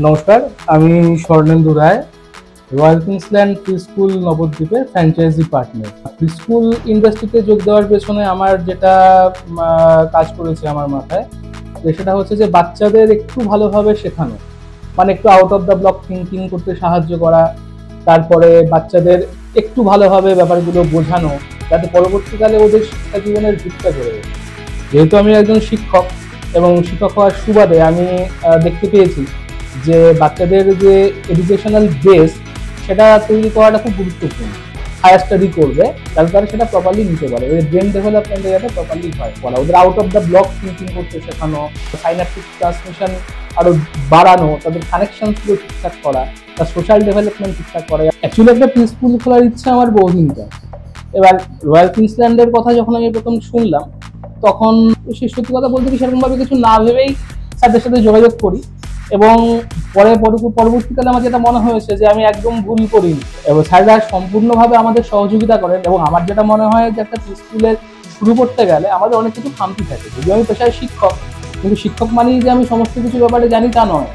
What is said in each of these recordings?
নমস্কার, আমি স্বর্ণেন্দু রায়, royal Kingsland preschool নবদ্বীপের ফ্র্যাঞ্চাইজি পার্টনার। প্রিস্কুল ইন্ডাস্ট্রিতে যোগ দেওয়ার পেছনে আমার যেটা কাজ করেছে আমার মাথায়, সেটা হচ্ছে যে বাচ্চাদের একটু ভালোভাবে শেখানো, মানে একটু out of the block thinking করতে সাহায্য করা, তারপরে বাচ্চাদের একটু ভালোভাবে ব্যাপারগুলো বোঝানো, যাতে পরবর্তীকালে ওদের শিক্ষা জীবনের ভিতটা গড়ে ওঠে। যেহেতু আমি একজন শিক্ষক এবং শিক্ষক হওয়ার সুবাদে আমি দেখতে পেয়েছি যে বাচ্চাদের যে এডুকেশনাল বেস সেটা তৈরি করাটা খুব গুরুত্বপূর্ণ। হায়ার স্টাডি করবে তাহলে তারা সেটা প্রপারলি নিতে পারে, ওদের ব্রেন ডেভেলপমেন্টে যাতে প্রপারলি হয় করা, ওদের out of the block thinking করতে শেখানো, সাইন্যাপটিক ট্রান্সমিশন আরো বাড়ানো, তাদের কানেকশনসগুলো ঠিকঠাক করা, তার সোশ্যাল ডেভেলপমেন্ট ঠিকঠাক করা। অ্যাকচুয়ালি একটা প্রিস্কুল খোলার ইচ্ছা আমার বহুদিনকার। এবার রয়্যাল কিংসল্যান্ডের কথা যখন আমি প্রথম শুনলাম, তখন সত্যি কথা বলতে কি সেরকম ভাবে কিছু না ভেবেই স্যারদের সাথে যোগাযোগ করি, এবং পরবর্তীকালে আমার যেটা মনে হয়েছে যে আমি একদম ভুল করিনি, এবং স্যাররা সম্পূর্ণভাবে আমাদের সহযোগিতা করেন। এবং আমার যেটা মনে হয় যে একটা স্কুলের শুরু করতে গেলে আমাদের অনেক কিছু খামতি থাকে। যদিও আমি পেশায় শিক্ষক, কিন্তু শিক্ষক মানেই যে আমি সমস্ত কিছু ব্যাপারে জানি তা নয়,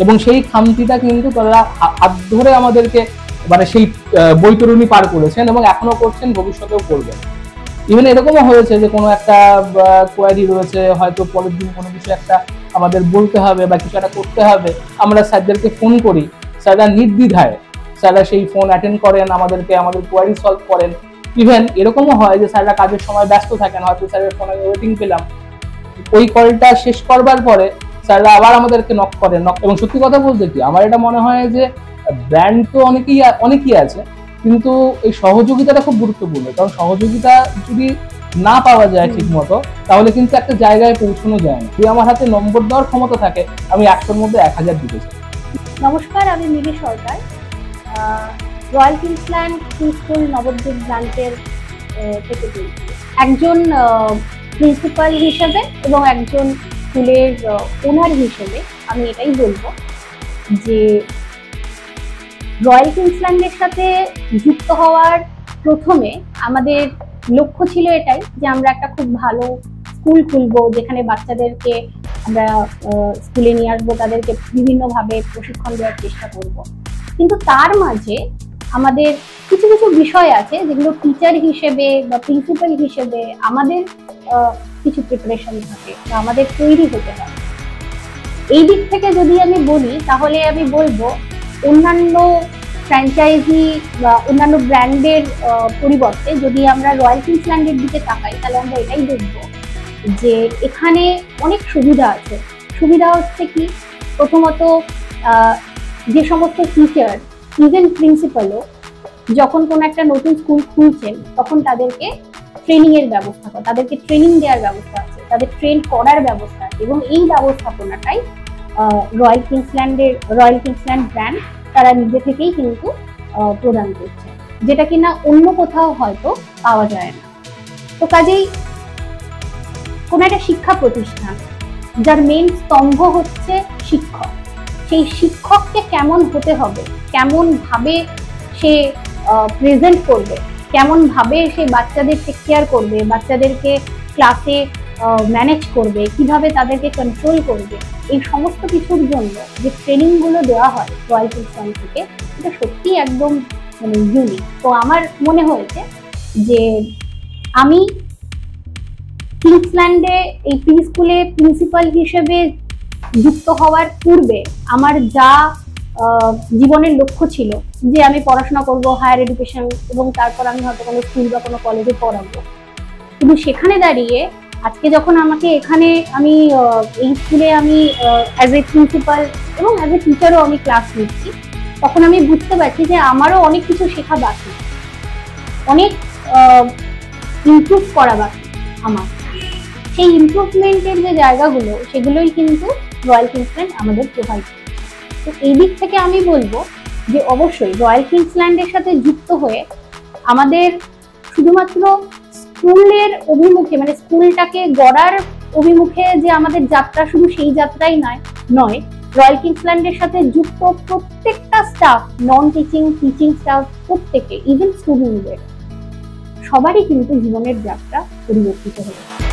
এবং সেই খামতিটা কিন্তু তারা হাত ধরে আমাদেরকে মানে সেই বৈতরণী পার করেছেন এবং এখনো করছেন, ভবিষ্যতেও করবেন। ইভেন এরকমও হয়েছে যে কোনো একটা কোয়ারি রয়েছে, হয়তো পরের দিন কোনো কিছু একটা আমাদের বলতে হবে বা কিছু একটা করতে হবে, আমরা স্যারদেরকে ফোন করি, স্যাররা নির্দ্বিধায় স্যাররা সেই ফোন অ্যাটেন্ড করেন, আমাদের কোয়ারি সলভ করেন। ইভেন এরকমও হয় যে স্যাররা কাজের সময় ব্যস্ত থাকেন, হয়তো স্যারের ফোনে ওয়েটিং পেলাম, ওই কলটা শেষ করবার পরে স্যাররা আবার আমাদেরকে নক করেন। এবং সত্যি কথা বলতে কি আমার এটা মনে হয় যে ব্র্যান্ড তো অনেকেই আছে, কিন্তু এই সহযোগিতাটা খুব গুরুত্বপূর্ণ। কারণ সহযোগিতা যদি না পাওয়া যায় ঠিক মতো, তাহলে কিন্তু একটা জায়গায় পৌঁছানো যায় না। যদি আমার হাতে নম্বর দেওয়ার ক্ষমতা থাকে, আমি 100-র মধ্যে 1000 দিতে চাই। নমস্কার, আমি মিলি সরকার, রয়্যাল কিংসল্যান্ড প্রিস্কুল নবদ্বীপ ব্রাঞ্চের থেকে বলছি। একজন প্রিন্সিপাল হিসেবে এবং একজন স্কুলের ওনার হিসেবে আমি এটাই বলবো যে রয়্যাল কিংসল্যান্ডের সাথে যুক্ত হওয়ার প্রথমে আমাদের লক্ষ্য ছিল এটাই যে আমরা একটা খুব ভালো স্কুল খুলবো, যেখানে বাচ্চাদেরকে আমরা স্কুলে নিয়ে আসবো, তাদেরকে বিভিন্নভাবে প্রশিক্ষণ দেওয়ার চেষ্টা করব। কিন্তু তার মাঝে আমাদের কিছু কিছু বিষয় আছে যেগুলো টিচার হিসেবে বা প্রিন্সিপাল হিসেবে আমাদের কিছু প্রিপারেশন থাকে বা আমাদের তৈরি হতে হয়। এই দিক থেকে যদি আমি বলি, তাহলে আমি বলবো অন্যান্য ফ্র্যাঞ্চাইজি বা অন্যান্য ব্র্যান্ডের পরিবর্তে যদি আমরা রয়্যাল কিংসল্যান্ডের দিকে তাকাই, তাহলে আমরা এটাই দেখবো যে এখানে অনেক সুবিধা আছে। সুবিধা হচ্ছে কি, প্রথমত যে সমস্ত টিচার, ইভেন প্রিন্সিপালও যখন কোনো একটা নতুন স্কুল খুলছেন, তখন তাদেরকে ট্রেনিং এর ব্যবস্থা করে, তাদেরকে ট্রেনিং দেওয়ার ব্যবস্থা আছে, তাদের ট্রেন করার ব্যবস্থা আছে, এবং এই ব্যবস্থাপনাটাই রয়্যাল কিংসল্যান্ড ব্র্যান্ড তারা নিজে থেকেই কিন্তু প্রদান করছে, যেটা কিনা অন্য কোথাও হয়তো পাওয়া যায় না। তো কাজেই কোন একটা শিক্ষা প্রতিষ্ঠান যার মেইন স্তম্ভ হচ্ছে শিক্ষক, সেই শিক্ষককে কেমন হতে হবে, কেমন ভাবে সে প্রেজেন্ট করবে, কেমন ভাবে সে বাচ্চাদের টেক কেয়ার করবে, বাচ্চাদেরকে ক্লাসে ম্যানেজ করবে, কিভাবে তাদেরকে কন্ট্রোল করবে, এই সমস্ত কিছুর জন্য যে ট্রেনিং গুলো দেওয়া হয় রয়্যাল কিংসল্যান্ড থেকে, এটা সত্যি একদম মানে ইউনিক। তো আমার মনে হয়েছে যে আমি কিংসল্যান্ডে এই প্রিস্কুলে প্রিন্সিপাল হিসেবে যুক্ত হওয়ার পূর্বে আমার যা জীবনের লক্ষ্য ছিল যে আমি পড়াশোনা করব, হায়ার এডুকেশন, এবং তারপর আমি হয়তো কোনো স্কুল বা কোনো কলেজে পড়াবো, কিন্তু সেখানে দাঁড়িয়ে আজকে যখন আমাকে এখানে আমি এই স্কুলে আমি অ্যাজ এ প্রিন্সিপাল এবং অ্যাজ এ টিচারও আমি ক্লাস নিচ্ছি, তখন আমি বুঝতে পারছি যে আমারও অনেক কিছু শেখা বাকি, অনেক ইমপ্রুভ করা বাকি আমার। সেই ইমপ্রুভমেন্টের যে জায়গাগুলো, সেগুলোই কিন্তু রয়্যাল কিংসল্যান্ড আমাদের প্রোভাইড করে। তো এই দিক থেকে আমি বলবো যে অবশ্যই রয়্যাল কিংসল্যান্ডের সাথে যুক্ত হয়ে আমাদের শুধুমাত্র স্কুলের অভিমুখে, মানে স্কুলটাকে গড়ার অভিমুখে যে আমাদের যাত্রা, শুধু সেই যাত্রাই নয়, রয়্যাল কিংসল্যান্ডের সাথে যুক্ত প্রত্যেকটা staff, non teaching, teaching staff, প্রত্যেকে, ইভেন স্টুডেন্টদের সবারই কিন্তু জীবনের যাত্রা পরিবর্তিত হয়েছে।